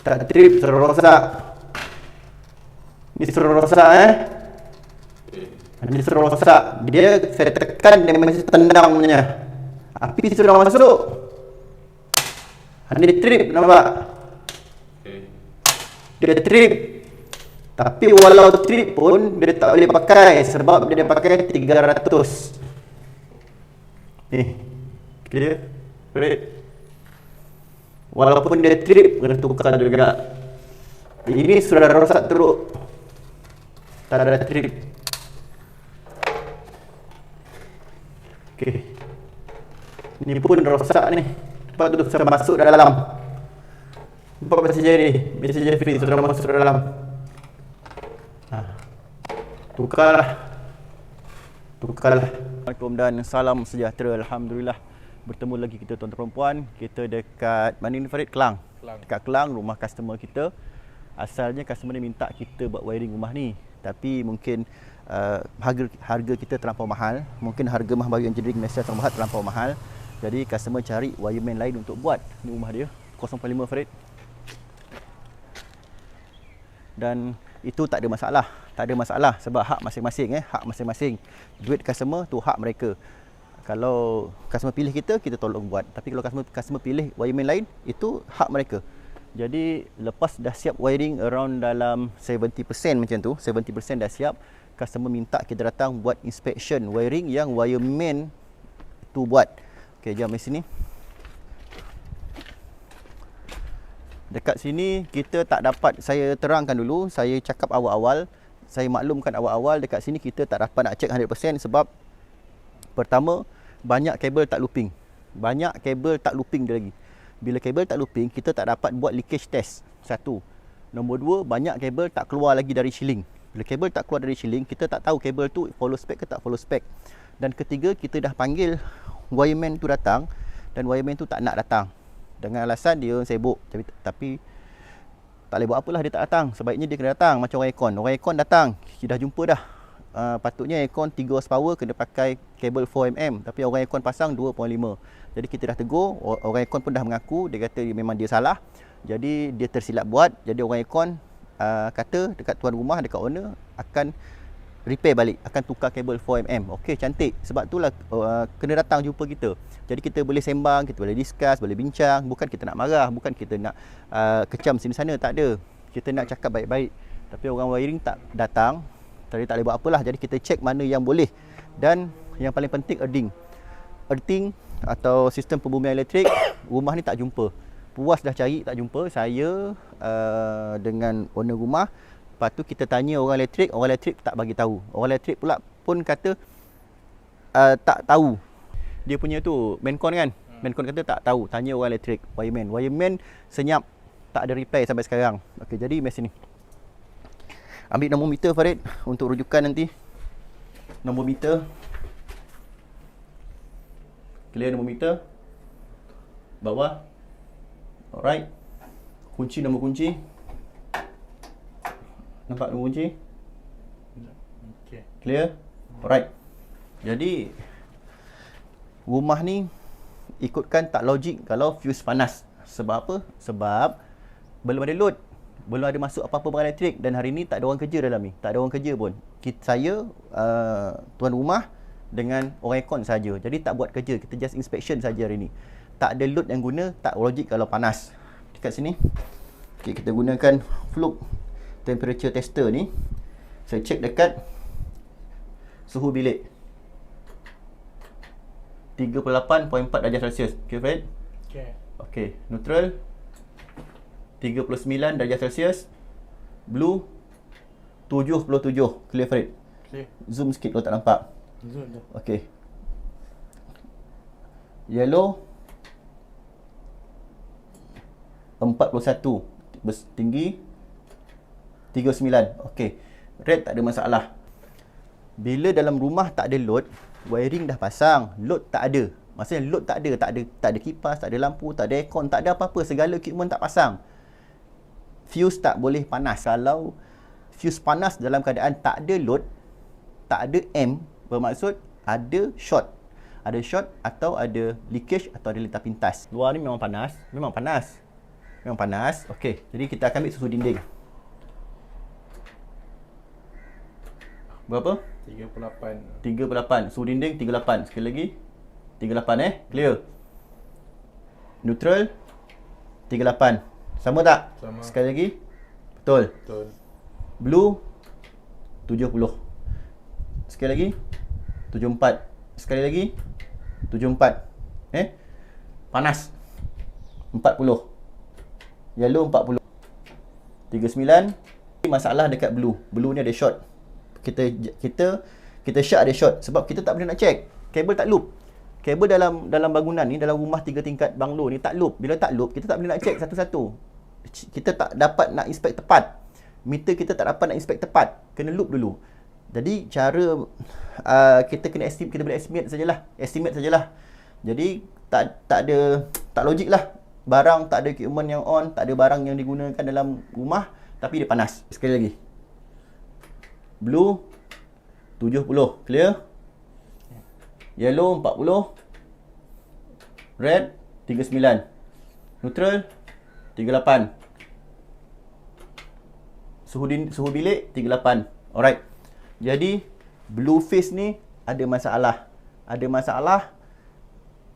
Tak trip, suruh rosak. Ni suruh rosak Ni suruh rosak. Dia saya tekan, dia masih tendang punya. Api sudah masuk. Ni trip, nampak? Dia trip. Tapi walau trip pun dia tak boleh pakai sebab dia pakai 300. Ni. Clear? Right. Walaupun dia trip, kena tukar juga. Ini sudah rosak teruk. Tak ada trip. Okey. Ini pun rosak ni. Lepas tu saya masuk dalam. Nampak messenger ni. Messenger free sudah masuk dalam. Tukarlah. Assalamualaikum dan salam sejahtera. Alhamdulillah. Bertemu lagi kita tuan-tuan perempuan. Kita dekat mana ni Farid? Kelang. Dekat Kelang, rumah customer kita. Asalnya customer ni minta kita buat wiring rumah ni. Tapi mungkin harga kita terlampau mahal. Mungkin harga Mahbayu Engineering Malaysia terlampau mahal. Jadi customer cari wireman lain untuk buat. Ni rumah dia 0.5 Farid. Dan itu tak ada masalah. Tak ada masalah sebab hak masing-masing hak masing-masing. Duit customer tu hak mereka. Kalau customer pilih kita tolong buat. Tapi kalau customer pilih wireman lain, itu hak mereka. Jadi lepas dah siap wiring around dalam 70% macam tu, 70% dah siap, customer minta kita datang buat inspection wiring yang wireman tu buat. Okey, jom di sini. Dekat sini kita tak dapat, saya terangkan dulu, saya cakap awal-awal, saya maklumkan awal-awal, dekat sini kita tak dapat nak check 100% sebab pertama, banyak kabel tak looping. Banyak kabel tak looping dia lagi. Bila kabel tak looping, kita tak dapat buat leakage test. Satu. Nombor dua, banyak kabel tak keluar lagi dari shielding. Bila kabel tak keluar dari shielding, kita tak tahu kabel tu follow spec ke tak follow spec. Dan ketiga, kita dah panggil wireman tu datang dan wireman tu tak nak datang. Dengan alasan dia sibuk. Tapi tak boleh buat apalah, dia tak datang. Sebaiknya dia kena datang macam orang aircon. Orang aircon datang, kita dah jumpa dah. Patutnya aircon 3 horsepower kena pakai kabel 4mm, tapi orang aircon pasang 2.5. Jadi kita dah tegur, orang aircon pun dah mengaku, dia kata memang dia salah. Jadi dia tersilap buat. Jadi orang aircon kata dekat tuan rumah, dekat owner akan repair balik, akan tukar kabel 4mm. Okey, cantik. Sebab itulah kena datang jumpa kita. Jadi kita boleh sembang, kita boleh discuss, boleh bincang. Bukan kita nak marah, bukan kita nak kecam sini sana, tak ada. Kita nak cakap baik-baik. Tapi orang wiring tak datang. Tadi tak boleh buat apalah. Jadi kita cek mana yang boleh. Dan yang paling penting, earthing atau sistem pembumian elektrik. Rumah ni tak jumpa. Puas dah cari, tak jumpa. Saya dengan owner rumah. Lepas tu kita tanya orang elektrik tak bagi tahu. Orang elektrik pula pun kata tak tahu. Dia punya tu Mancon kan. Mancon kata tak tahu. Tanya orang elektrik, wireman senyap, tak ada reply sampai sekarang. Okey, jadi mesin ni. Ambil nombor meter Farid untuk rujukan nanti. Nombor meter. Clear nombor meter. Bawah. Alright. Kunci, nombor kunci. Nampak nombor kunci? Okay. Clear? Alright. Jadi rumah ni ikutkan tak logik kalau fuse panas. Sebab apa? Sebab belum ada load. Belum ada masuk apa-apa barang elektrik. Dan hari ni tak ada orang kerja dalam ni. Tak ada orang kerja pun. Saya, tuan rumah dengan orang aircon saja. Jadi tak buat kerja. Kita just inspection saja hari ni. Tak ada load yang guna. Tak logik kalau panas. Dekat sini. Okay, kita gunakan Fluke temperature tester ni. Saya cek dekat suhu bilik 38.4 darjah Celsius. Okay, Fred? Okay. Okay, neutral 39 darjah Celsius. Blue 77. Clear, Fred? Clear. Zoom sikit kalau tak nampak. Zoom tu. Okay. Yellow 41. Tinggi 39. Okey. Red tak ada masalah. Bila dalam rumah tak ada load, wiring dah pasang, load tak ada. Maksudnya load tak ada kipas, tak ada lampu, tak ada aircon, tak ada apa-apa, segala equipment tak pasang. Fuse tak boleh panas. Kalau fuse panas dalam keadaan tak ada load, tak ada amp, bermaksud ada short. Ada short atau ada leakage atau ada letak pintas. Luar ni memang panas. Memang panas. Okey, jadi kita akan ambil suhu dinding. Berapa? 38. 38. Suhu dinding 38. Sekali lagi. 38 clear. Neutral 38. Sama tak? Sama. Sekali lagi. Betul. Betul. Blue 70. Sekali lagi 74. Sekali lagi 74. Panas 40. Yellow 40. 39. Masalah dekat blue. Blue ni ada short. Kita shut ada short sebab kita tak boleh nak check. Kabel tak loop. Kabel dalam bangunan ni, dalam rumah 3 tingkat banglo ni tak loop. Bila tak loop, kita tak boleh nak check satu-satu. Kita tak dapat nak inspect tepat. Meter kita tak dapat nak inspect tepat. Kena loop dulu. Jadi cara kita kena estimate, kita boleh estimate sajalah. Jadi tak logik lah. Barang tak ada equipment yang on, tak ada barang yang digunakan dalam rumah tapi dia panas. Sekali lagi. Blue 70, clear. Yellow 40. Red 39. Neutral 38. Suhu bilik 38. Alright. Jadi blue face ni ada masalah.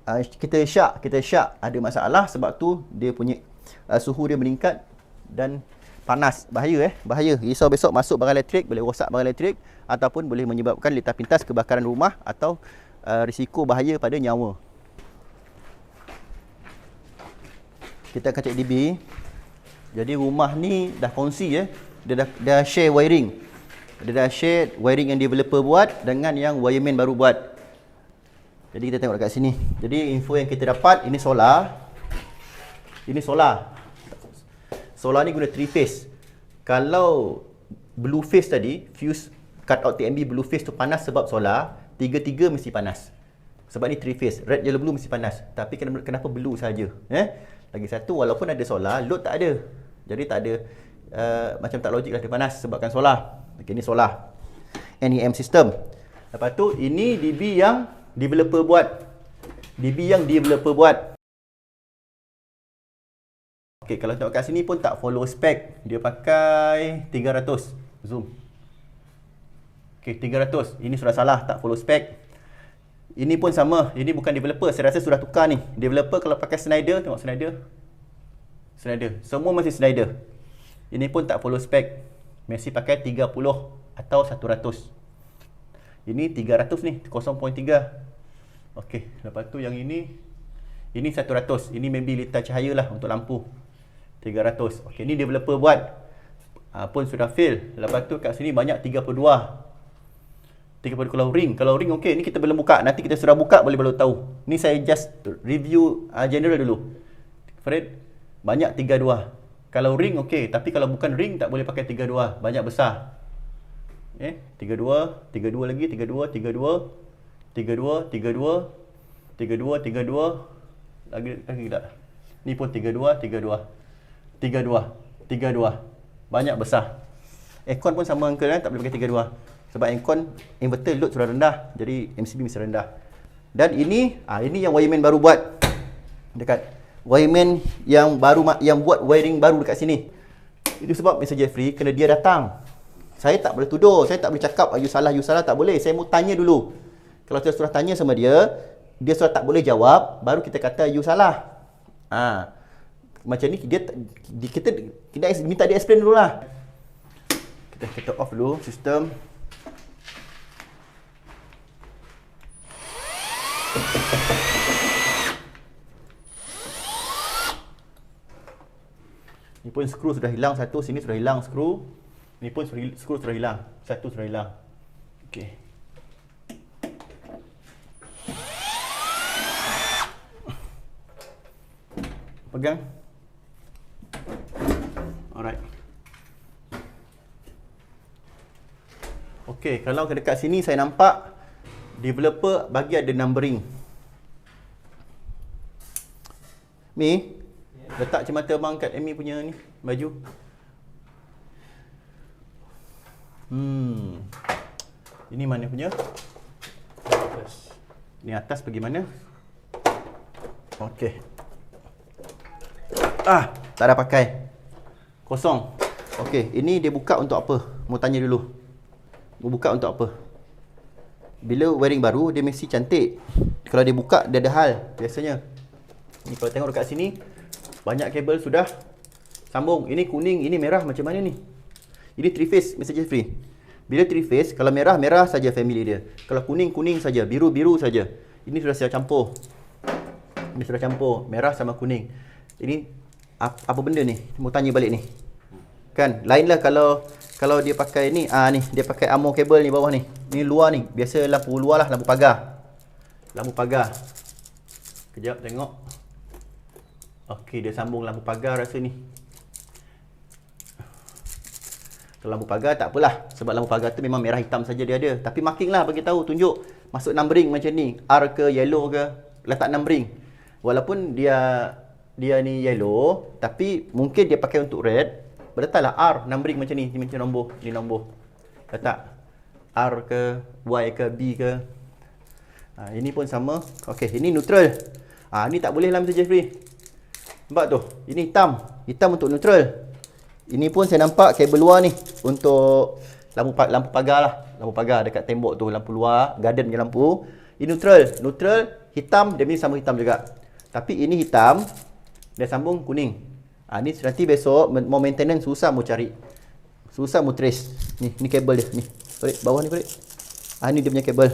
Kita syak ada masalah sebab tu dia punya suhu dia meningkat dan panas. Bahaya. Risau besok masuk barang elektrik, boleh rosak barang elektrik ataupun boleh menyebabkan lintas pintas kebakaran rumah atau risiko bahaya pada nyawa. Kita akan cek DB. Jadi rumah ni dah kongsi dia dah share wiring. Dia dah share wiring yang developer buat dengan yang wireman baru buat. Jadi kita tengok dekat sini. Jadi info yang kita dapat, ini solar. Solar ni guna 3 phase. Kalau blue phase tadi, fuse cut out TMB blue phase tu panas sebab solar, 3 mesti panas. Sebab ni 3 phase, red, yellow, blue mesti panas. Tapi kenapa blue saja? Lagi satu, walaupun ada solar, load tak ada. Jadi tak ada macam tak logik lah dia panas sebabkan solar. Okey, ni solar. NEM system. Lepas tu ini DB yang developer buat. Okey, kalau tengok kat sini pun tak follow spec. Dia pakai 300 zoom. Okey, 300. Ini sudah salah, tak follow spec. Ini pun sama. Ini bukan developer. Saya rasa sudah tukar ni. Developer kalau pakai Schneider, tengok Schneider. Semua masih Schneider. Ini pun tak follow spec. Mesti pakai 30 atau 100. Ini 300 ni, 0.3. Okey, lepas tu yang ini 100. Ini maybe liter cahaya lah untuk lampu. 300. Okey, ni developer buat. Pun sudah fail. Lepas tu kat sini banyak 32. Kalau ring okey, ni kita belum buka. Nanti kita sudah buka boleh baru tahu. Ni saya just review general dulu. Fred, banyak 32. Kalau ring okey, tapi kalau bukan ring tak boleh pakai 32. Banyak besar. 32 lagi, 32 lagi tak. Ni pun 32. Banyak besar. Aircon pun sama uncle tak boleh pakai 32. Sebab aircon inverter load sudah rendah. Jadi MCB mesti rendah. Dan ini yang wireman baru buat. Dekat wireman yang buat wiring baru dekat sini. Itu sebab Mr. Jeffrey kena dia datang. Saya tak boleh tuduh, saya tak boleh cakap you salah, tak boleh. Saya mau tanya dulu. Kalau saya sudah tanya sama dia sudah tak boleh jawab, baru kita kata you salah. Macam ni kita minta dia explain dululah. Kita off dulu sistem. Ni pun skru sudah hilang satu, sini sudah hilang skru. Ni pun skru sudah hilang, satu sudah hilang. Okey. Pegang. Alright. Okey, kalau ke dekat sini saya nampak developer bagi ada numbering. Mi, letak cermata abang kat Amy punya ni, baju. Ini mana punya? Atas. Ni atas pergi mana? Okey. Tak ada pakai. Kosong. Okey, ini dia buka untuk apa? Mau tanya dulu. Mau buka untuk apa? Bila wiring baru, dia mesti cantik. Kalau dia buka, dia ada hal biasanya. Ni kalau tengok dekat sini, banyak kabel sudah sambung. Ini kuning, ini merah, macam mana ni? Ini 3 phase Mr. Jeffrey. Bila 3 phase, kalau merah, merah saja family dia. Kalau kuning, kuning saja. Biru, biru saja. Ini sudah saya campur. Ini sudah campur. Merah sama kuning. Ini apa benda ni? Mau tanya balik ni. Kan, lainlah kalau dia pakai ni. Ni, dia pakai armor kabel ni bawah ni. Ni luar ni. Biasa lampu luar lah, lampu pagar. Lampu pagar. Kejap tengok. Okey, dia sambung lampu pagar rasa ni. Kalau lampu pagar tak apalah, sebab lampu pagar tu memang merah hitam saja dia ada. Tapi marking lah, bagi tahu, tunjuk masuk numbering macam ni, R ke yellow ke, letak numbering. Walaupun dia ni yellow, tapi mungkin dia pakai untuk red. Letaklah R numbering macam ni macam nombor, ni nombor. Letak R ke, Y ke, B ke. Ini pun sama. Okey, ini neutral. Ni tak boleh lah Mr. Jeffrey. Nampak tu, ini hitam. Hitam untuk neutral. Ini pun saya nampak kabel luar ni untuk lampu pagar lah. Lampu pagar dekat tembok tu, lampu luar, garden punya lampu. Ini neutral. Neutral, hitam, dia ni sama hitam juga. Tapi ini hitam, dia sambung kuning. Ni nanti besok mau maintenance susah mau cari. Susah mau trace. Ni kabel dia. Ni, balik, bawah ni balik. Ni dia punya kabel.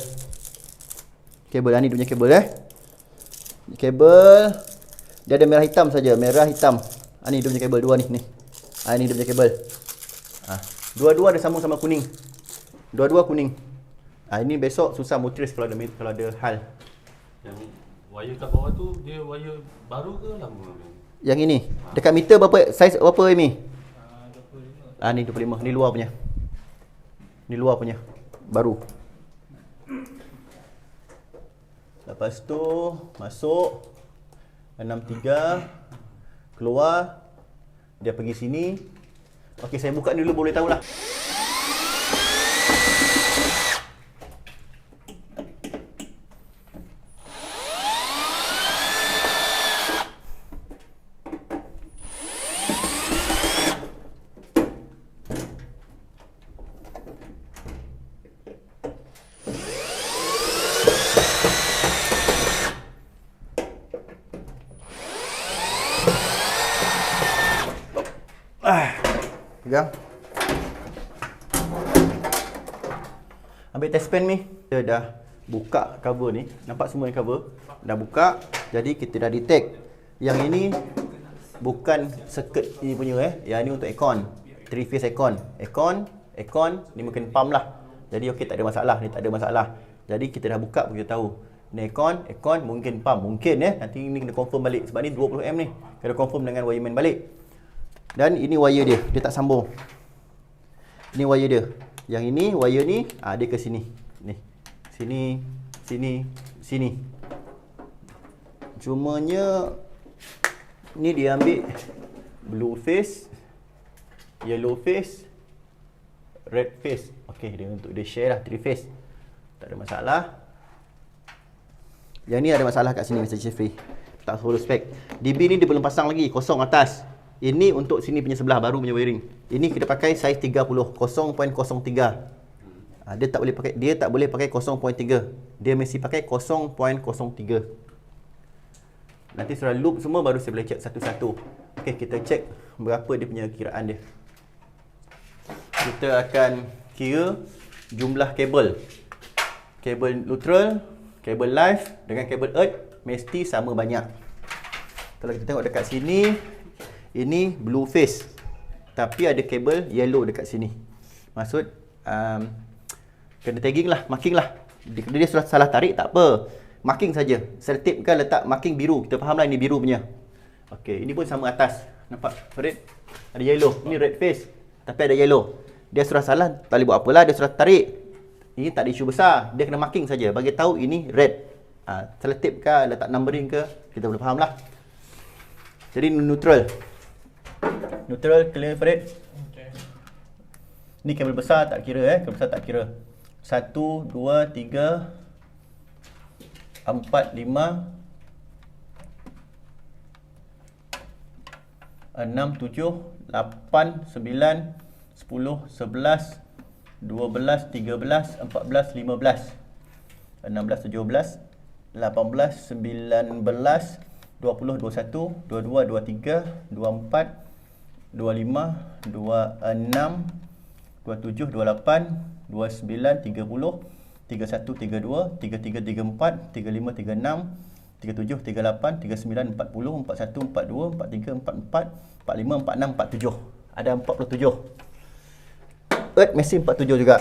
Kabel, ni dia punya kabel Ni kabel. Dia ada merah hitam saja, merah hitam. Ni dia punya kabel dua ni. Ni dia punya kabel. Dua-dua ada sambung sama kuning. Dua-dua kuning. Ini besok susah mau trace kalau ada hal. Yang wire kat bawah tu dia wire baru ke lama? Yang ini dekat meter berapa, saiz berapa Amy? 25. Ni 25. Ni luar punya. Ni luar punya. Baru. Lepas tu masuk 63, keluar, dia pergi sini. Okey, saya buka ni dulu boleh tahulah. Pegang. Ambil test pen ni. Kita dah buka cover ni. Nampak semua yang cover? Dah buka. Jadi kita dah detect. Yang ini bukan circuit ni punya Yang ni untuk aircon. 3 phase aircon. Aircon ni mungkin pump lah. Jadi okey, tak ada masalah. Ni tak ada masalah. Jadi kita dah buka kita tahu. Ni aircon mungkin pump. Mungkin nanti ni kena confirm balik. Sebab ni 20 ni. Kena confirm dengan wireman balik. Dan ini wire dia, dia tak sambung. Ini wire dia. Yang ini wire ni, dia ke sini. Ni. Sini. Cumanya ni dia ambil blue face, yellow face, red face. Okey, dia untuk dia share lah 3 face. Tak ada masalah. Yang ni ada masalah kat sini Mr. Jeffrey. Tak follow spec. DB ni dia belum pasang lagi, kosong atas. Ini untuk sini punya sebelah baru punya wiring. Ini kita pakai saiz 30, 0.03. Dia tak boleh pakai 0.3. Dia mesti pakai 0.03. Nanti setelah loop semua baru saya boleh check satu-satu. Okey, kita check berapa dia punya kiraan dia. Kita akan kira jumlah kabel. Kabel neutral, kabel live dengan kabel earth mesti sama banyak. Kalau kita tengok dekat sini, ini blue face, tapi ada kabel yellow dekat sini. Maksud kena tagging lah, marking lah. Dia sudah salah tarik tak apa, marking saja. Selotip kan letak marking biru, kita faham lah ini biru punya. Okey, ini pun sama atas. Nampak Farid? Ada yellow. Ini red face, tapi ada yellow. Dia sudah salah, tak boleh buat apalah. Dia sudah tarik. Ini tak ada isu besar. Dia kena marking saja, bagi tahu ini red. Selotip ke, letak numbering ke, kita boleh faham lah. Jadi neutral. Neutral, clear Farid? Okay. Ni kabel besar tak kira kabel besar tak kira. 1, 2, 3, 4, 5, 6, 7, 8, 9, 10, 11, 12, 13, 14, 15, 16, 17, 18, 19, 20, 21, 22, 23, 24, 25, 26, 27, 28, 29, 30, 31, 32, 33, 34, 35, 36, 37, 38, 39, 40, 41, 42, 43, 44, 45, 46, 47. Ada 47. Earth mesin 47 juga.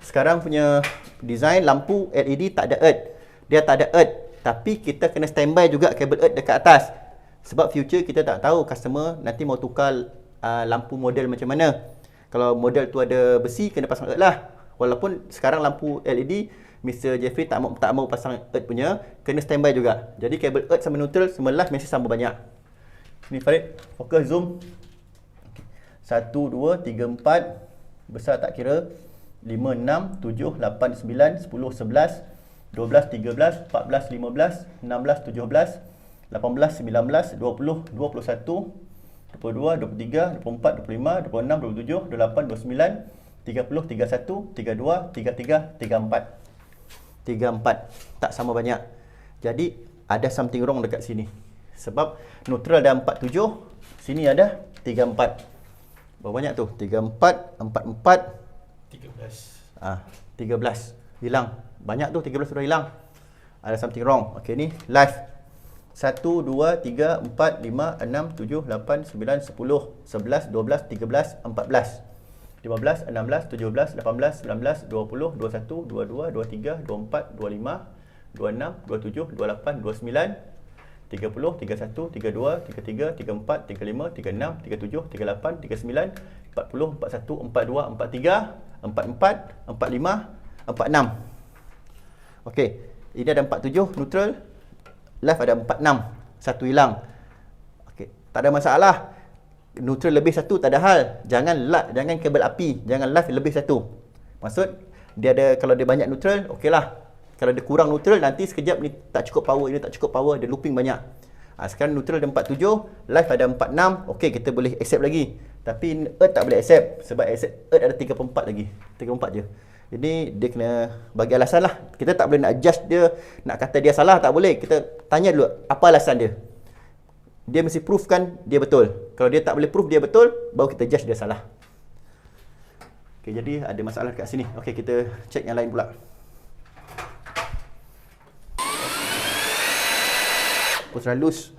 Sekarang punya design lampu LED tak ada earth. Dia tak ada earth. Tapi kita kena standby juga kabel earth dekat atas. Sebab future kita tak tahu customer nanti mau tukar lampu model macam mana. Kalau model tu ada besi, kena pasang earth lah. Walaupun sekarang lampu LED, Mr. Jeffrey tak mau pasang earth punya, kena standby juga. Jadi kabel earth sama neutral semua live mesti sama banyak. Ni Farid, fokus zoom. 1, 2, 3, 4. Besar tak kira. 5, 6, 7, 8, 9, 10, 11, 12, 13, 14, 15, 16, 17, 18, 19, 20, 21, 22, 23, 24, 25, 26, 27, 28, 29, 30, 31, 32, 33, 34. 34. Tak sama banyak. Jadi ada something wrong dekat sini. Sebab neutral ada 47, sini ada 34. Berapa banyak tu? 34, 44, 13. Hilang. Banyak tu, 13 sudah hilang. Ada something wrong. Okey, ni live. 1, 2, 3, 4, 5, 6, 7, 8, 9, 10, 11, 12, 13, 14, 15, 16, 17, 18, 19, 20, 21, 22, 23, 24, 25, 26, 27, 28, 29, 30, 31, 32, 33, 34, 35, 36, 37, 38, 39, 40, 41, 42, 43, 44, 45, 46. Okey, ini ada 47 neutral, live ada 46, satu hilang. Okey, tak ada masalah. Neutral lebih satu tak ada hal. Jangan kabel api, jangan live lebih satu. Maksud dia ada, kalau dia banyak neutral, okeylah. Kalau dia kurang neutral, nanti sekejap ni tak cukup power, ini tak cukup power, dia looping banyak. Sekarang neutral ada 47, live ada 46, okey kita boleh accept lagi. Tapi earth tak boleh accept sebab earth ada 34 lagi. 34 je. Jadi dia kena bagi alasan lah. Kita tak boleh nak judge dia, nak kata dia salah, tak boleh. Kita tanya dulu apa alasan dia. Dia mesti proof kan dia betul. Kalau dia tak boleh proof dia betul, baru kita judge dia salah. Okey, jadi ada masalah dekat sini. Okey, kita check yang lain pula. Push loose.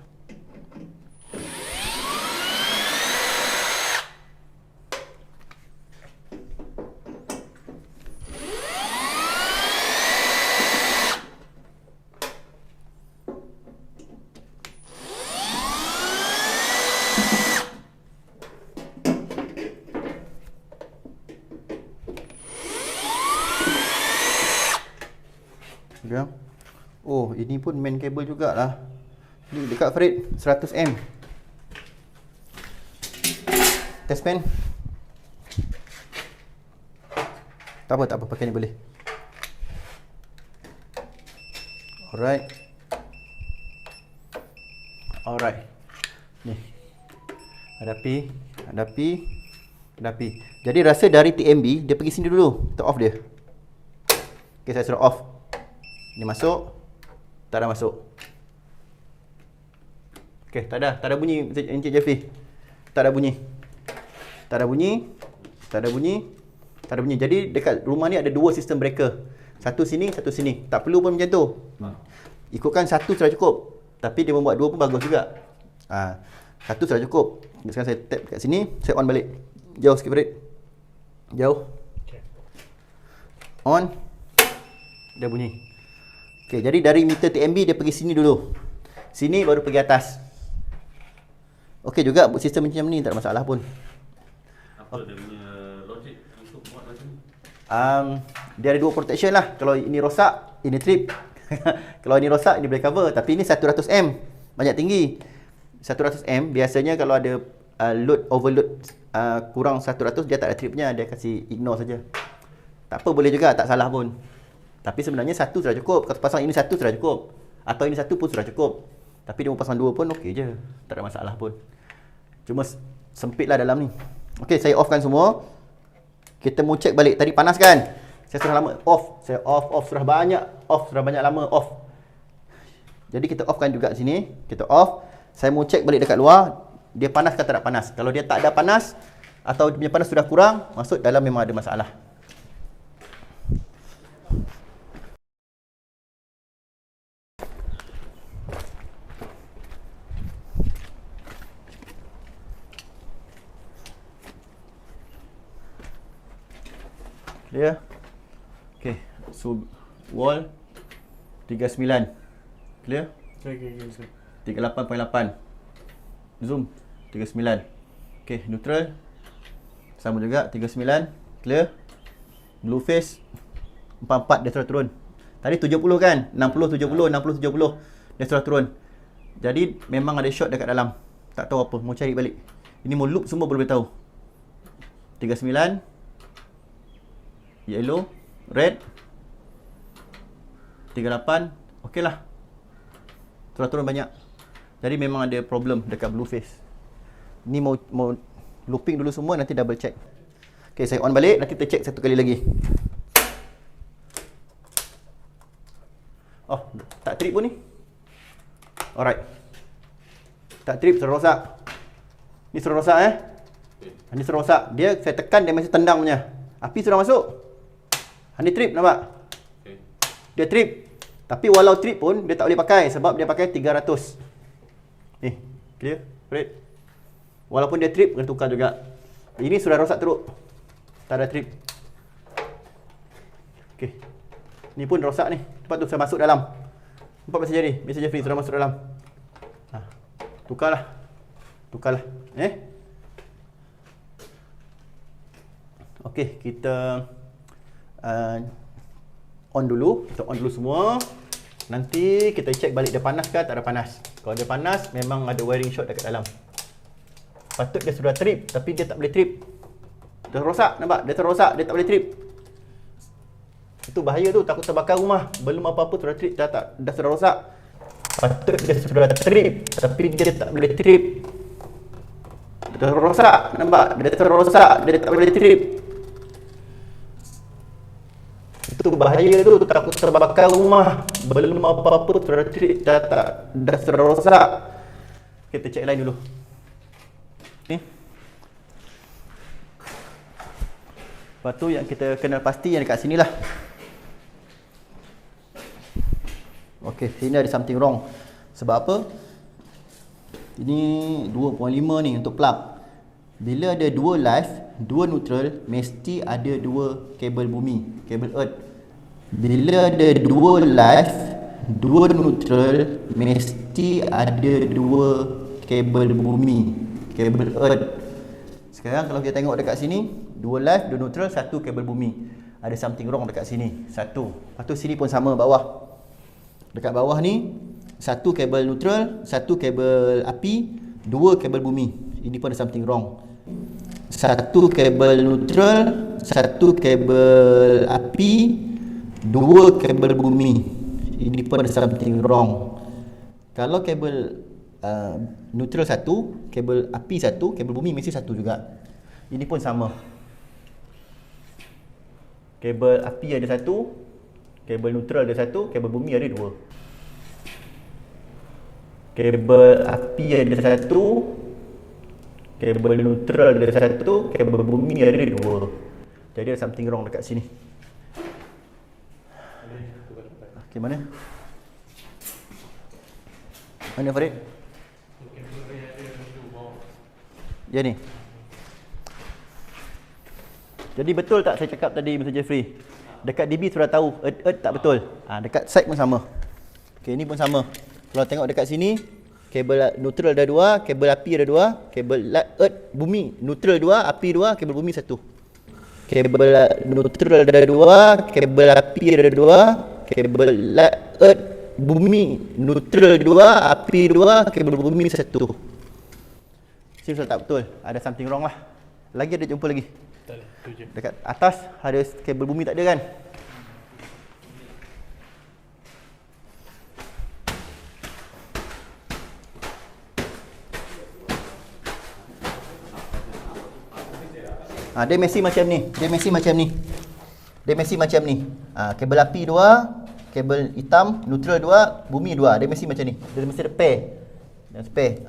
Ya. Oh, ini pun main cable jugalah. Ni dekat Farid 100M. Test pen. Tak apa, pakai ni boleh. Alright. Ni. Hadapi. Jadi rasa dari TMB dia pergi sini dulu. Kita off dia. Okay, saya suruh off. Ni masuk. Tak ada masuk. Okey, tak ada bunyi Encik Jeffrey. Tak ada bunyi. Jadi dekat rumah ni ada dua sistem breaker. Satu sini, satu sini. Tak perlu pun macam tu. Ikutkan satu sudah cukup. Tapi dia membuat dua pun bagus juga. Satu sudah cukup. Sekarang saya tap kat sini, saya on balik. Jauh sikit Farid. Jauh. On. Dia bunyi. Okey, jadi dari meter TMB dia pergi sini dulu. Sini baru pergi atas. Okey juga sistem macam ni, tak ada masalah pun. Apa dia punya logik untuk buat macam ni? Dia ada dua protection lah. Kalau ini rosak, ini trip. Kalau ini rosak, ini boleh cover. Tapi ini 100M, banyak tinggi. 100M biasanya kalau ada load overload kurang 100, dia tak ada tripnya, dia kasih ignore saja. Tak apa, boleh juga, tak salah pun. Tapi sebenarnya satu sudah cukup. Kalau pasang ini satu sudah cukup. Atau ini satu pun sudah cukup. Tapi dia mau pasang dua pun okey je. Tak ada masalah pun. Cuma sempit lah dalam ni. Okey, saya offkan semua. Kita mau check balik. Tadi panas kan? Saya sudah lama off. Saya off sudah banyak. Sudah banyak lama off. Jadi kita offkan juga sini. Kita off. Saya mau check balik dekat luar. Dia panas ke tak panas? Kalau dia tak ada panas atau dia punya panas sudah kurang, maksud dalam memang ada masalah. Clear? Okay, so wall 39. Clear? Okay. 38.8. Zoom 39. Okay, neutral sama juga 39. Clear? Blue face 44 dia sudah turun. Tadi 70 kan? 60 70 60 70 dia sudah turun. Jadi memang ada short dekat dalam. Tak tahu apa, mau cari balik. Ini mau loop semua boleh tahu. 39 yellow, red 38. Okey lah. Sudah turun banyak. Jadi memang ada problem dekat blue face. Ni mau looping dulu semua, nanti double check. Okay, saya on balik, nanti kita check satu kali lagi. Oh, tak trip pun ni. Alright. Tak trip, sudah rosak. Ni sudah rosak Ni sudah rosak. Dia saya tekan, dia masih tendang punya. Api sudah masuk. Ni trip, nampak? Dia trip. Tapi walau trip pun dia tak boleh pakai sebab dia pakai 300. Ni, clear? Red. Walaupun dia trip, kena tukar juga. Ini sudah rosak teruk. Tak ada trip. Okey. Ni pun rosak ni. Lepas tu saya masuk dalam. Nampak messenger ni? Messenger free sudah masuk dalam. Tukarlah. Okey, kita on dulu. Kita on dulu semua. Nanti kita check balik dia panas ke tak ada panas. Kalau dia panas, memang ada wiring short dekat dalam. Patut dia sudah trip, tapi dia tak boleh trip. Dia rosak, nampak? Dia terrosak, dia tak boleh trip. Itu bahaya tu, takut terbakar rumah. Belum apa-apa sudah trip, dah sudah rosak. Patut dia sudah trip, tapi dia tak boleh trip. Dia terrosak, nampak? Dia terrosak, dia tak boleh trip. Itu bahaya tu, takut terbakar rumah. Belum apa-apa sudah trip, dah sudah rosak. Kita check line dulu. Ni. Lepas tu yang kita kenal pasti yang dekat sini lah. Okey, sini ada something wrong. Sebab apa? Ini 2.5 ni untuk plug. Bila ada dua live, dua neutral, mesti ada dua kabel bumi, kabel earth. Bila ada dua live, dua neutral, mesti ada dua kabel bumi, kabel earth. Sekarang kalau kita tengok dekat sini, dua live, dua neutral, satu kabel bumi. Ada something wrong dekat sini. Satu. Lepas tu sini pun sama bawah. Dekat bawah ni, satu kabel neutral, satu kabel api, dua kabel bumi. Ini pun ada something wrong. Satu kabel neutral, satu kabel api, dua kabel bumi. Ini pun ada something wrong. Kalau kabel neutral satu, kabel api satu, kabel bumi mesti satu juga. Ini pun sama. Kabel api ada satu, kabel neutral ada satu, kabel bumi ada dua. Kabel api ada satu, kabel neutral ada satu, kabel bumi ada dua. Jadi ada something wrong dekat sini. Okay, mana? Mana Farid? Ya ni. Jadi betul tak saya cakap tadi Mr. Jeffrey? Dekat DB sudah tahu earth tak betul. Dekat side pun sama. Okey, ni pun sama. Kalau tengok dekat sini, kabel neutral ada dua, kabel api ada dua, kabel earth bumi neutral dua, api dua, kabel bumi satu. Kabel neutral ada dua, kabel api ada dua, kabel earth bumi neutral dua, api dua, kabel bumi satu. Betul tak betul? Ada something wrong lah. Lagi ada jumpa lagi. Tak ada, tu je. Dekat atas ada kabel bumi tak ada kan? Dia mesti macam ni. Dia mesti macam ni. Kabel api 2, kabel hitam, neutral 2, bumi 2. Dia mesti macam ni. Dia mesti ada pair. Dan spare.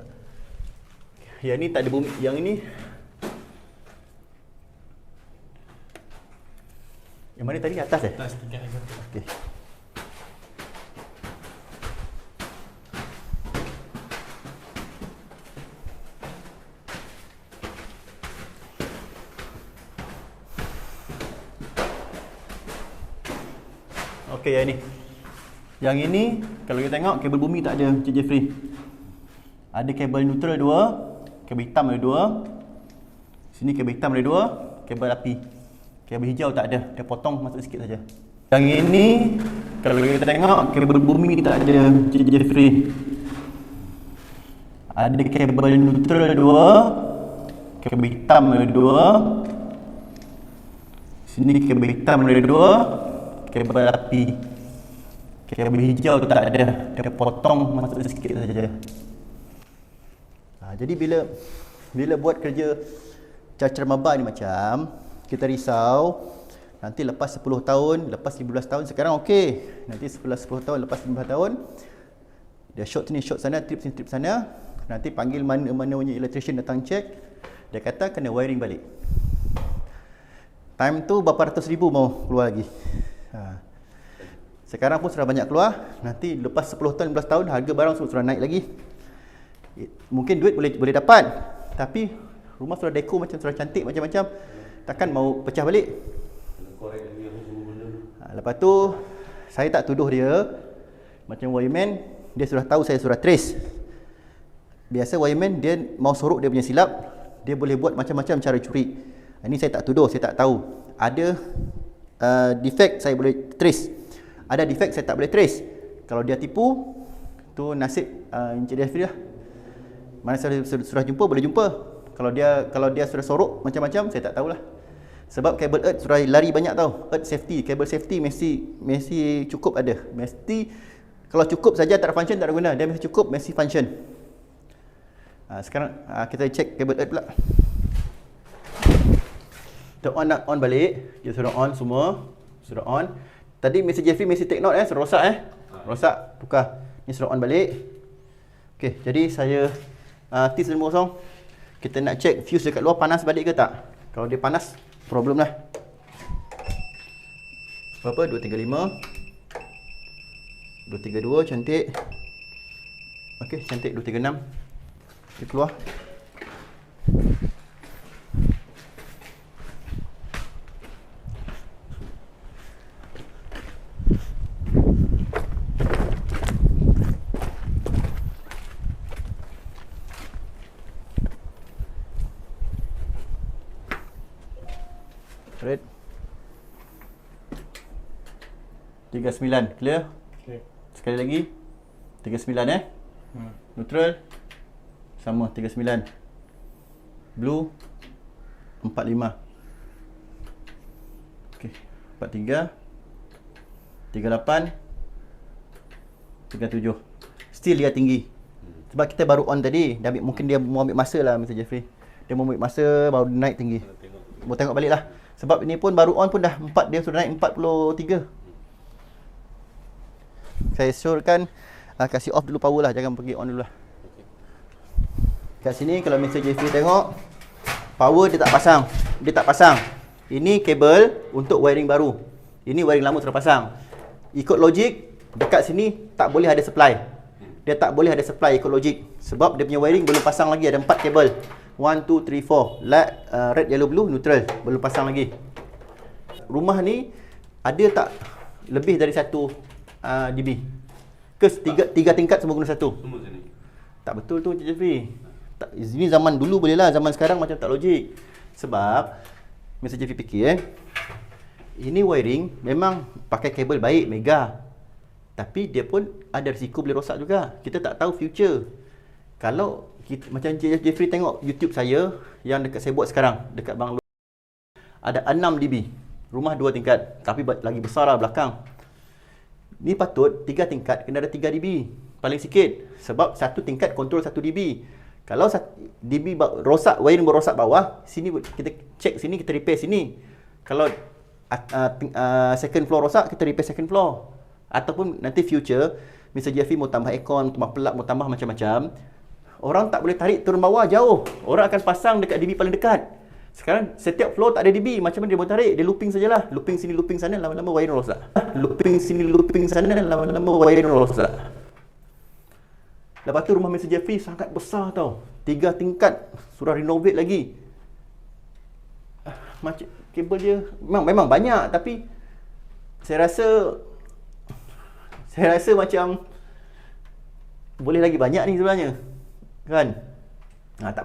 Yang ni tak ada bumi. Yang ini. Yang mana tadi? Atas Atas tingkat lagi satu. Okey. Okey, yang ini. Yang ini kalau kita tengok kabel bumi tak ada, Cik Jeffrey. Ada kabel neutral 2, kabel hitam ada 2. Sini kabel hitam ada 2, kabel api. Kabel hijau tak ada, dia potong masuk sikit saja. Yang ini kalau kita tengok kabel bumi tak ada, Cik Jeffrey. Ada kabel neutral 2, kabel hitam ada 2. Sini kabel hitam ada 2, kabel api. Kabel hijau tak ada, dia potong masuk sikit saja. Jadi bila buat kerja cacar-maba ni macam kita risau nanti lepas 10 tahun, lepas 15 tahun, sekarang okey. Nanti setelah 10 tahun, lepas 15 tahun dia short sini, short sana, trip sini, trip sana. Nanti panggil mana-mana punya electrician datang check. Dia kata kena wiring balik. Time tu berapa ratus ribu mau keluar lagi. Sekarang pun sudah banyak keluar. Nanti lepas 10 tahun, 15 tahun harga barang sudah naik lagi. Mungkin duit boleh dapat, tapi rumah sudah deco macam sudah cantik macam-macam, takkan mau pecah balik. Lepas tu saya tak tuduh dia. Macam wireman, dia sudah tahu saya sudah trace. Biasa wireman dia mau sorok dia punya silap, dia boleh buat macam-macam cara curi. Ini saya tak tuduh, saya tak tahu. Ada defect saya boleh trace, ada defect saya tak boleh trace. Kalau dia tipu, tu nasib Encik Jeffrey lah. Mana saya sudah jumpa, boleh jumpa. Kalau dia sudah sorok macam-macam, saya tak tahulah. Sebab kabel earth sudah lari banyak tau. Earth safety, kabel safety mesti cukup ada. Mesti kalau cukup saja tak ada function, tak ada guna. Dia mesti cukup, mesti function. Sekarang kita check kabel earth pula. Kita on balik. Dia sudah on semua. Sudah on. Tadi Mr. Jeffrey mesti take note sudah rosak rosak, tukar. Ni sudah on balik. Okey, jadi saya T950 kita nak check fuse dekat luar panas balik ke tak. Kalau dia panas, problem lah. Berapa? 235 232, cantik. Okey, cantik. 236. Dia keluar. Red 39, clear? Okay. Sekali lagi 39 neutral sama 39. Blue 45. Okey, 43 38 37. Still dia tinggi. Sebab kita baru on tadi, mungkin dia mau ambil masa lah Mr. Jeffrey. Dia mau ambil masa baru naik tinggi. Mau tengok balik lah. Sebab ini pun baru on pun dah 4, dia sudah naik 43. Saya syorkan kasih off dulu power lah, jangan pergi on dulu lah. Kat sini kalau Mr. Jeffrey tengok, power dia tak pasang. Dia tak pasang. Ini kabel untuk wiring baru. Ini wiring lama sudah pasang. Ikut logik, dekat sini tak boleh ada supply. Dia tak boleh ada supply ikut logik. Sebab dia punya wiring belum pasang lagi, ada 4 kabel. 1, 2, 3, 4. Red, yellow, blue, neutral. Belum pasang lagi. Rumah ni ada tak lebih dari 1 dB? Ke 3 tingkat semua guna 1? Semua sini. Tak betul tu Cik Jeffrey. Ini zaman dulu boleh lah, zaman sekarang macam tak logik. Sebab Mr. Jeffrey fikir ini wiring memang pakai kabel baik, mega. Tapi dia pun ada risiko boleh rosak juga. Kita tak tahu future. Kalau kita, macam Cik Jeffrey tengok YouTube saya yang dekat saya buat sekarang, dekat Banglo, ada 6 dB. Rumah 2 tingkat, tapi lagi besar lah belakang. Ni patut 3 tingkat kena ada 3 dB paling sikit. Sebab 1 tingkat kontrol 1 dB. Kalau 1 dB rosak, wiring berosak bawah, sini check sini, kita repair sini. Kalau second floor rosak, kita repair second floor. Ataupun nanti future, Mr. Jeffrey mau tambah aircon, tambah pelak, mau tambah macam-macam, orang tak boleh tarik turun bawah jauh. Orang akan pasang dekat DB paling dekat. Sekarang setiap floor tak ada DB, macam mana dia mau tarik? Dia looping sajalah. Looping sini, looping sana, lama-lama wiring rosak. Looping sini, looping sana, lama-lama wiring rosak. Lepas tu rumah Mr. Jeffrey sangat besar tau. 3 tingkat, sudah renovate lagi. Macam kabel dia memang banyak, tapi saya rasa macam boleh lagi banyak ni sebenarnya. Kan?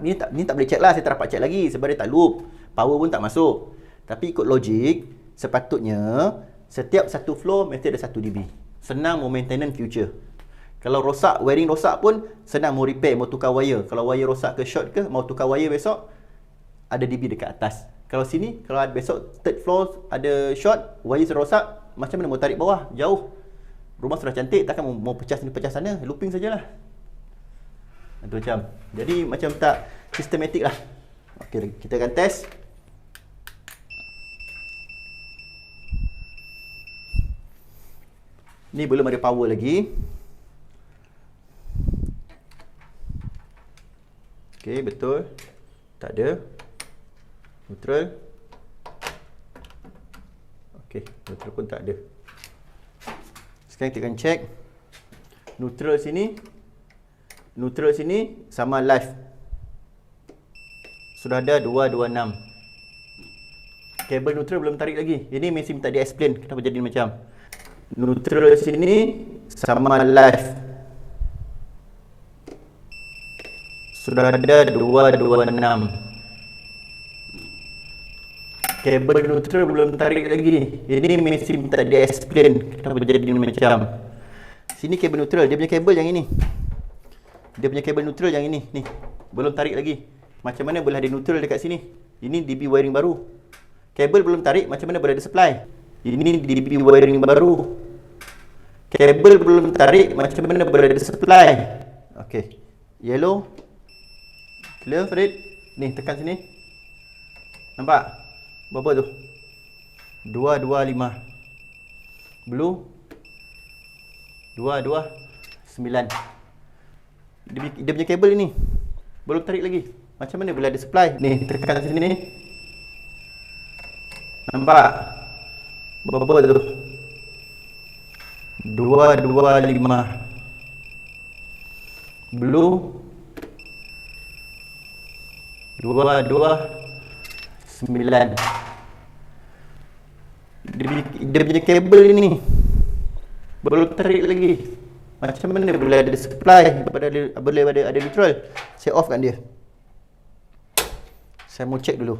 Ni tak boleh check lah, saya tak dapat check lagi sebab dia tak loop. Power pun tak masuk. Tapi ikut logik, sepatutnya setiap satu floor mesti ada 1 dB. Senang mau maintenance future. Kalau rosak, wiring rosak pun senang mau repair, mau tukar wire. Kalau wire rosak ke short ke, mau tukar wire besok, ada DB dekat atas. Kalau sini, kalau besok third floor ada short, wire rosak, macam mana mau tarik bawah? Jauh. Rumah sudah cantik, takkan mau pecah sini, pecah sana. Looping sajalah. Itu macam. Jadi macam tak sistematik lah. Okey, kita akan test. Ni belum ada power lagi. Okey, betul. Tak ada. Neutral. Okey, neutral pun tak ada. Sekarang kita akan check. Neutral sini sama live. Sudah ada 226. Kabel neutral belum tarik lagi. Ini mesti minta dia explain kenapa jadi macam. Neutral sini sama live. Sudah ada 226. Kabel neutral belum tarik lagi. Ini mesti minta dia explain kenapa jadi macam. Sini kabel neutral, dia punya kabel yang ini. Dia punya kabel neutral yang ini, ni. Belum tarik lagi. Macam mana boleh ada neutral dekat sini? Ini DB wiring baru. Kabel belum tarik, macam mana boleh ada supply? Ini DB wiring baru. Kabel belum tarik, macam mana boleh ada supply? Okey. Yellow. Clear, Farid. Ni, tekan sini. Nampak? Berapa tu? 225. Blue 229. Dia punya kabel ni belum tarik lagi. Macam mana boleh ada supply? Ni, tekan sini ni. Nampak? Berapa tu? 225. Blue 229. Dia punya kabel ni belum tarik lagi. Macam mana boleh ada supply, boleh ada neutral? Saya off kan dia. Saya mau check dulu.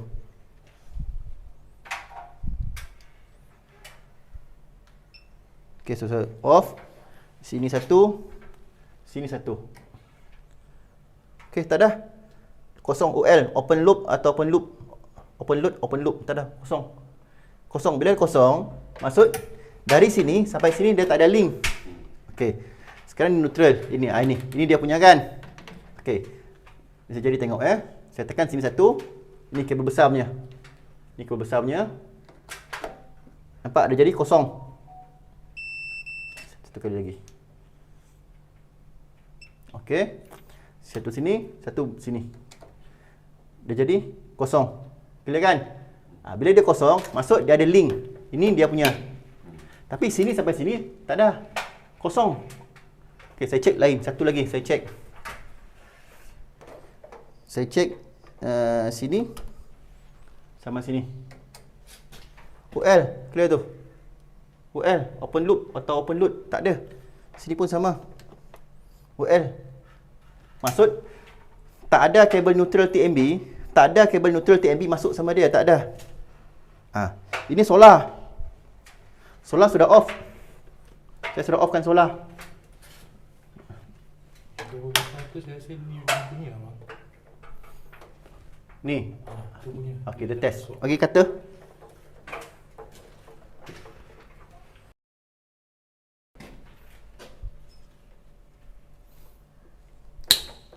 Okay, so off. Sini satu, sini satu. Okay, tak dah. Kosong OL, open loop atau open loop. Open loop, tak dah, kosong. Kosong, bila kosong, maksud dari sini sampai sini dia tak ada link. Okay. Sekarang ni neutral. Ini dia punya kan. Okey. Bisa jadi tengok Saya tekan sini satu. Ni kabel besar punya. Ni kabel besar punya. Nampak dia jadi kosong. Satu kali lagi. Okey. Satu sini, satu sini. Dia jadi kosong. Clear kan? Bila dia kosong, maksud dia ada link. Ini dia punya. Tapi sini sampai sini tak ada. Kosong. Okay, saya cek lain. Satu lagi saya cek. Saya cek sini sama sini. UL clear tu. UL open loop atau open load tak ada. Sini pun sama. UL. Maksud tak ada kabel neutral TMB, tak ada kabel neutral TMB masuk sama dia, tak ada. Ini solar. Solar sudah off. Saya sudah offkan solar. Saya rasa ni punya abang. Ni. Tu punya. Okey, kita test. Okey, kata.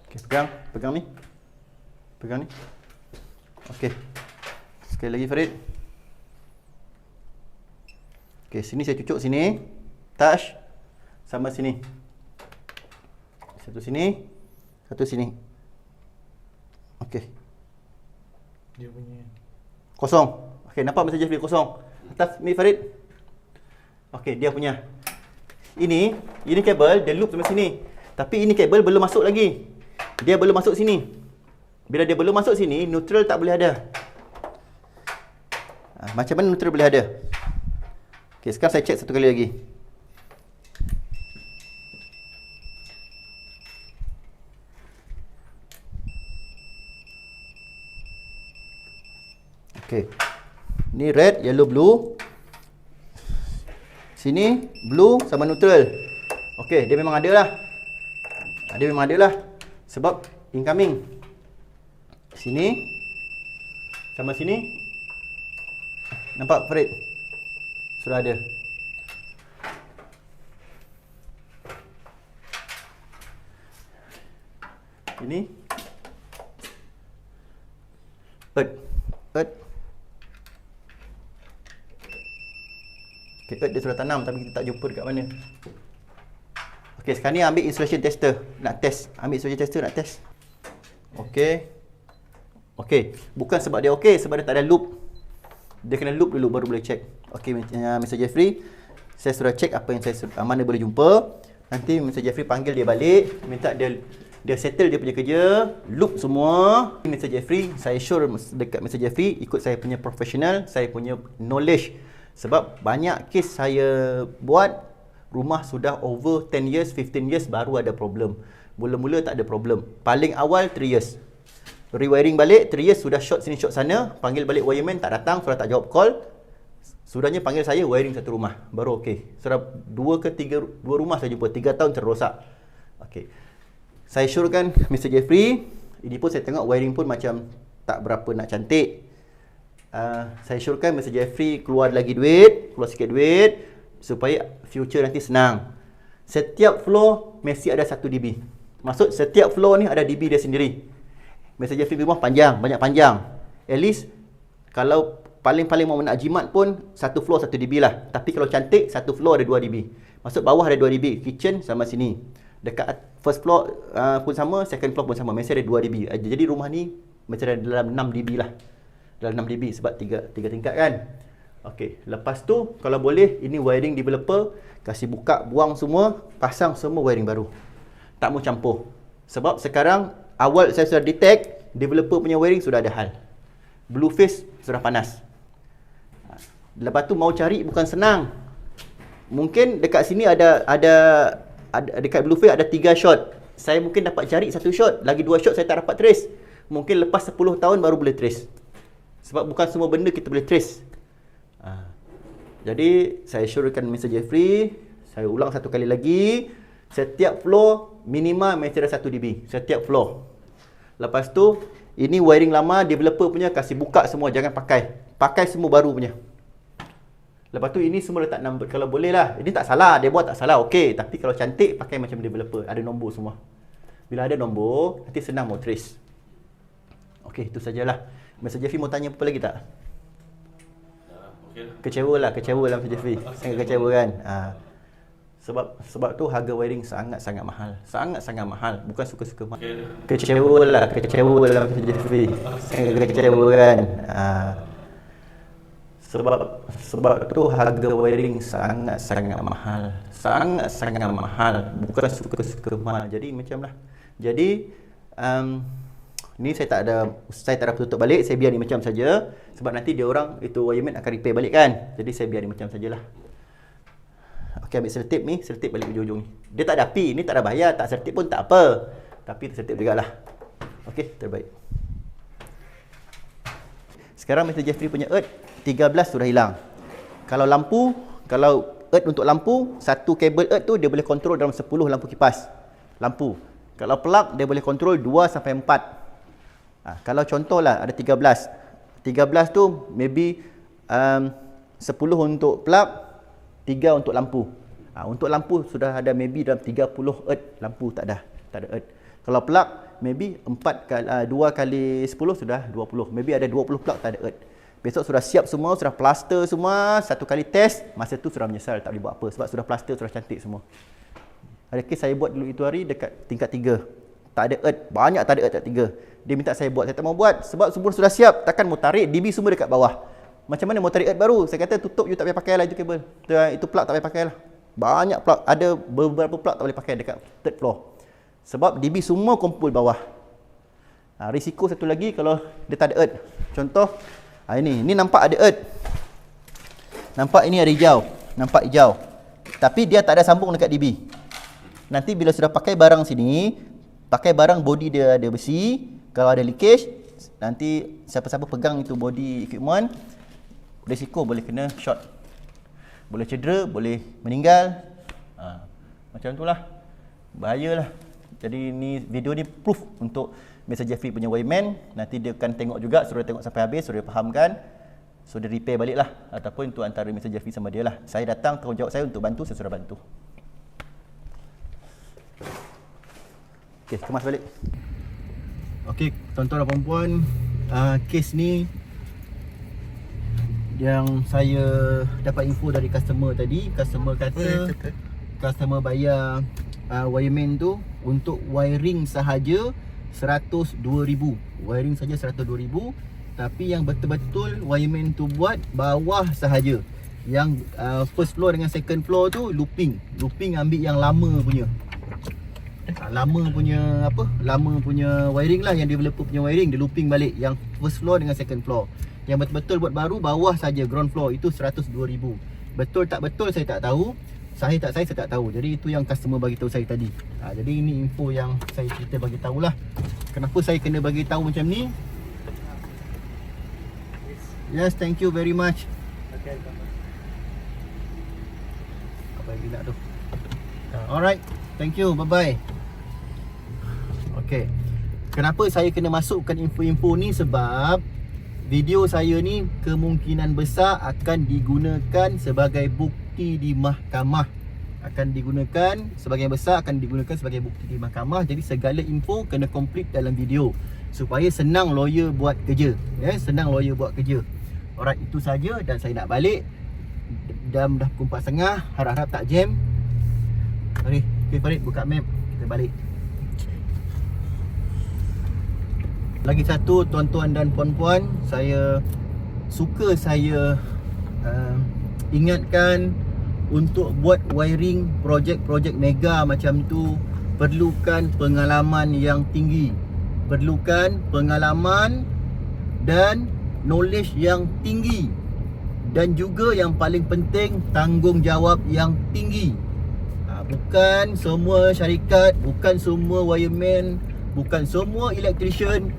Okey, pegang ni. Pegang ni. Okey. Okey, lagi Farid. Okey, sini saya cucuk sini. Touch. Sama sini. Satu sini. Satu sini. Okey. Dia punya Kosong. Okey, nampak messenger free kosong. Atas ni Farid. Okey, dia punya. Ini kabel dia loop sampai sini. Tapi ini kabel belum masuk lagi. Dia belum masuk sini. Bila dia belum masuk sini, neutral tak boleh ada. Macam mana neutral boleh ada? Okey, sekarang saya check satu kali lagi. Okey. Ni red, yellow, blue. Sini blue sama neutral. Okey, dia memang ada lah. Dia memang ada lah. Sebab incoming. Sini sama sini. Nampak Farid? Sudah ada. Ini earth. Okay, earth dia sudah tanam tapi kita tak jumpa dekat mana. Okay, sekarang ni ambil insulation tester. Nak test. Ambil insulation tester nak test. Okay. Okay. Bukan sebab dia okay, sebab dia tak ada loop. Dia kena loop dulu baru boleh check. Okay, Mr. Jeffrey, saya sudah check apa yang mana boleh jumpa. Nanti Mr. Jeffrey panggil dia balik, minta dia settle dia punya kerja, loop semua. Mr. Jeffrey, saya sure dekat Mr. Jeffrey ikut saya punya professional, saya punya knowledge. Sebab banyak kes saya buat, rumah sudah over 10 years, 15 years baru ada problem. Mula-mula tak ada problem. Paling awal 3 years. Rewiring balik, 3 years sudah short sini short sana. Panggil balik wireman tak datang, sudah tak jawab call. Sudahnya panggil saya wiring satu rumah. Baru okey. Sudah 2 ke 3 rumah saya jumpa. 3 tahun terrosak. Okey. Saya surekan Mr. Jeffrey. Ini pun saya tengok wiring pun macam tak berapa nak cantik. Saya surekan Mr. Jeffrey keluar lagi duit, keluar sikit duit supaya future nanti senang. Setiap floor mesti ada 1 dB. Maksud setiap floor ni ada dB dia sendiri. Mr. Jeffrey rumah panjang, banyak panjang. At least kalau paling-paling mau nak jimat pun satu floor 1 dB lah. Tapi kalau cantik satu floor ada 2 dB. Maksud bawah ada 2 dB, kitchen sama sini. Dekat first floor pun sama, second floor pun sama. Mesti ada 2 dB. Jadi rumah ni mesti ada dalam 6 dB lah. Dalam 6 dB sebab 3 tingkat kan. Okey, lepas tu kalau boleh ini wiring developer kasih buka, buang semua, pasang semua wiring baru. Tak mau campur. Sebab sekarang awal saya sudah detect developer punya wiring sudah ada hal. Blue face sudah panas. Lepas tu mau cari bukan senang. Mungkin dekat sini ada dekat blue face ada 3 shot. Saya mungkin dapat cari 1 shot, lagi 2 shot saya tak dapat trace. Mungkin lepas 10 tahun baru boleh trace. Sebab bukan semua benda kita boleh trace. Jadi saya surekan Mr. Jeffrey, saya ulang satu kali lagi, setiap floor minimal mesti ada 1 dB setiap floor. Lepas tu ini wiring lama developer punya kasih buka semua, jangan pakai. Pakai semua baru punya. Lepas tu ini semua letak nombor kalau boleh lah. Ini tak salah, dia buat tak salah, okey. Tapi kalau cantik pakai macam developer, ada nombor semua. Bila ada nombor, nanti senang mau trace. Okey, itu sajalah. Mr. Jeffrey mau tanya apa lagi tak? Kecewa lah Mr. Jeffrey. Sangat kecewa kan? Sebab tu harga wiring sangat-sangat mahal. Sangat-sangat mahal. Bukan suka-suka mahal. Kecewa lah Mr. Jeffrey. Sangat kecewa kan? Sebab tu harga wiring sangat-sangat mahal. Sangat-sangat mahal. Bukan suka-suka mahal. Jadi macam lah. Jadi ni saya tak ada tutup balik, saya biar ni macam saja sebab nanti dia orang itu wireman akan repair balik kan. Jadi saya biar ni macam sajalah. Okey, ambil selotip ni, selotip balik ujung-ujung ni. Dia tak ada api, ni tak ada bayar, tak selotip pun tak apa. Tapi terselotip jugalah. Okey, terbaik. Sekarang Mr. Jeffrey punya earth 13 sudah hilang. Kalau earth untuk lampu, satu kabel earth tu dia boleh kontrol dalam 10 lampu kipas. Lampu. Kalau plug dia boleh kontrol 2 sampai 4. Kalau contohlah ada 13 tu maybe 10 untuk plug, 3 untuk lampu. Untuk lampu sudah ada maybe dalam 30 earth lampu tak ada earth. Kalau plug maybe 2 kali 10 sudah 20. Maybe ada 20 plug tak ada earth. Besok sudah siap semua, sudah plaster semua. Satu kali test, masa tu sudah menyesal tak boleh buat apa. Sebab sudah plaster, sudah cantik semua. Ada kes saya buat dulu itu hari dekat tingkat 3. Tak ada earth, banyak tak ada earth tingkat 3. Dia minta saya buat, saya tak mau buat. Sebab semua sudah siap, takkan mau tarik, DB semua dekat bawah. Macam mana mau tarik earth baru? Saya kata tutup, you tak payah pakai lah itu kabel. Itu plug tak payah pakai lah. Banyak plug, ada beberapa plug tak boleh pakai dekat third floor. Sebab DB semua kumpul bawah. Risiko satu lagi kalau dia tak ada earth. Contoh, ini nampak ada earth. Nampak ini ada hijau. Nampak hijau. Tapi dia tak ada sambung dekat DB. Nanti bila sudah pakai barang sini, pakai barang body dia ada besi. Kalau ada leakage, nanti siapa-siapa pegang itu body equipment, risiko boleh kena short. Boleh cedera, boleh meninggal. Macam itulah. Bahayalah. Jadi ni video ni proof untuk Mr. Jeffrey punya wireman. Nanti dia akan tengok juga, suruh dia tengok sampai habis, suruh dia fahamkan. So dia repair balik lah. Ataupun itu antara Mr. Jeffrey sama dia lah. Saya datang, tanggungjawab saya untuk bantu, saya sudah bantu. Okey, kemas balik. Okey, tuan-tuan dan puan-puan, kes ni yang saya dapat info dari customer tadi. Customer kata customer bayar wireman tu untuk wiring sahaja 102,000. Wiring saja 102,000. Tapi yang betul-betul wireman tu buat bawah sahaja. Yang first floor dengan second floor tu looping. Looping ambil yang lama punya. Lama punya wiring lah, yang developer punya wiring dia looping balik yang first floor dengan second floor. Yang betul-betul buat baru bawah saja ground floor itu 102,000. Betul tak betul saya tak tahu. Sahih tak sahih saya tak tahu. Jadi itu yang customer bagi tahu saya tadi. Jadi ini info yang saya cerita bagi tahulah. Kenapa saya kena bagi tahu macam ni? Yes, thank you very much. Okay. Apa yang dia nak tu? Alright, thank you. Bye bye. Okay. Kenapa saya kena masukkan info-info ni? Sebab video saya ni kemungkinan besar akan digunakan sebagai bukti di mahkamah. Sebagai bukti di mahkamah. Jadi segala info kena complete dalam video supaya senang lawyer buat kerja. Senang lawyer buat kerja. Alright, itu saja dan saya nak balik. Dah pukul 4.30. Harap-harap tak jam. Mari, okay, Farid buka map. Kita balik. Lagi satu, tuan-tuan dan puan-puan, saya ingatkan untuk buat wiring projek-projek mega macam tu perlukan pengalaman yang tinggi. Perlukan pengalaman dan knowledge yang tinggi. Dan juga yang paling penting, tanggungjawab yang tinggi. Bukan semua syarikat, bukan semua wireman, bukan semua electrician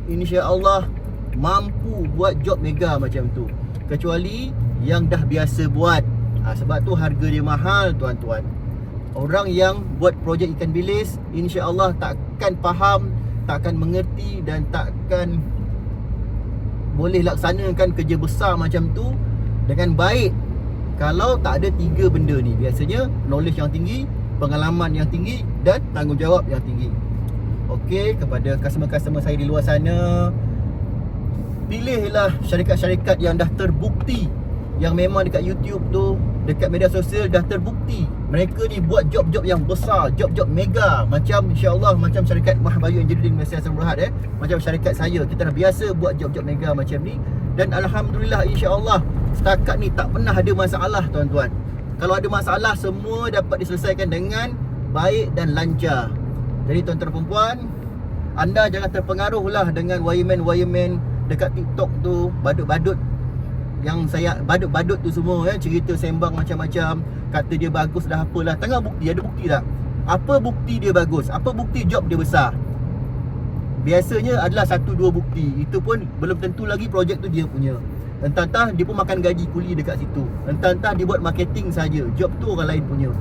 insya-Allah mampu buat job mega macam tu. Kecuali yang dah biasa buat. Sebab tu harga dia mahal, tuan-tuan. Orang yang buat projek ikan bilis insya-Allah takkan faham, takkan mengerti dan takkan boleh laksanakan kerja besar macam tu dengan baik kalau tak ada 3 benda ni. Biasanya knowledge yang tinggi, pengalaman yang tinggi dan tanggungjawab yang tinggi. Okey, kepada customer-customer saya di luar sana, pilihlah syarikat-syarikat yang dah terbukti, yang memang dekat YouTube tu, dekat media sosial dah terbukti mereka ni buat job-job yang besar, job-job mega. Macam insya-Allah macam syarikat Mahbayu Engineering Malaysia Berhad, macam syarikat saya, kita dah biasa buat job-job mega macam ni. Dan alhamdulillah insya-Allah setakat ni tak pernah ada masalah, tuan-tuan. Kalau ada masalah, semua dapat diselesaikan dengan baik dan lancar. Jadi tuan-tuan dan puan-puan, anda jangan terpengaruhlah dengan wireman-wireman dekat TikTok tu, badut-badut yang saya badut-badut tu semua, cerita sembang macam-macam, kata dia bagus dah apalah. Tengok bukti, ada bukti tak? Apa bukti dia bagus? Apa bukti job dia besar? Biasanya adalah 1-2 bukti. Itu pun belum tentu lagi projek tu dia punya. Entah-entah dia pun makan gaji kuli dekat situ. Entah-entah dia buat marketing saja. Job tu orang lain punya.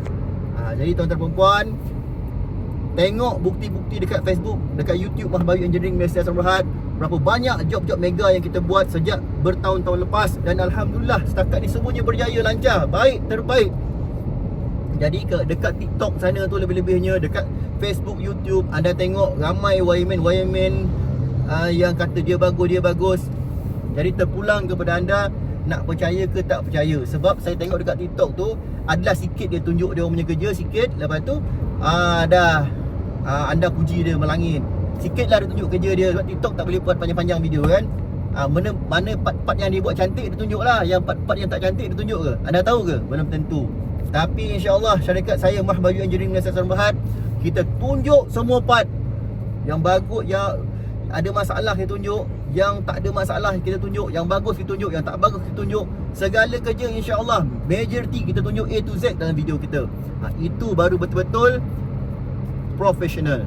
Jadi tuan-tuan perempuan, tengok bukti-bukti dekat Facebook, dekat YouTube Mahbayu Engineering Malaysia Berhad. Berapa banyak job-job mega yang kita buat sejak bertahun-tahun lepas. Dan alhamdulillah setakat ni semuanya berjaya, lancar, baik, terbaik. Jadi dekat TikTok sana tu lebih-lebihnya, dekat Facebook, YouTube, anda tengok ramai wireman yang kata dia bagus. Jadi terpulang kepada anda nak percaya ke tak percaya. Sebab saya tengok dekat TikTok tu adalah sikit dia tunjuk dia orang punya kerja sikit, lepas tu anda puji dia melangit. Sikit lah dia tunjuk kerja dia. Sebab TikTok tak boleh buat panjang-panjang video kan. Mana part-part yang dia buat cantik dia tunjuk lah. Yang part-part yang tak cantik dia tunjuk ke? Anda tahu ke? Belum tentu. Tapi insya-Allah syarikat saya Mah Baju Engineering Malaysia Saran Berhad, kita tunjuk semua part. Yang bagus, yang ada masalah kita tunjuk, yang tak ada masalah kita tunjuk, yang bagus kita tunjuk, yang tak bagus kita tunjuk. Segala kerja insya-Allah majority kita tunjuk A to Z dalam video kita. Itu baru betul-betul professional.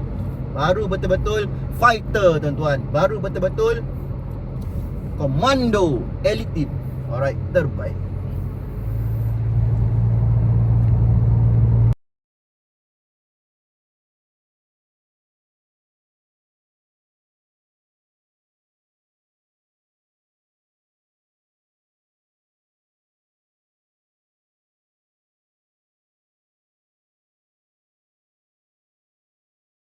Baru betul-betul fighter tuan-tuan. Baru betul-betul komando elite. Alright, terbaik.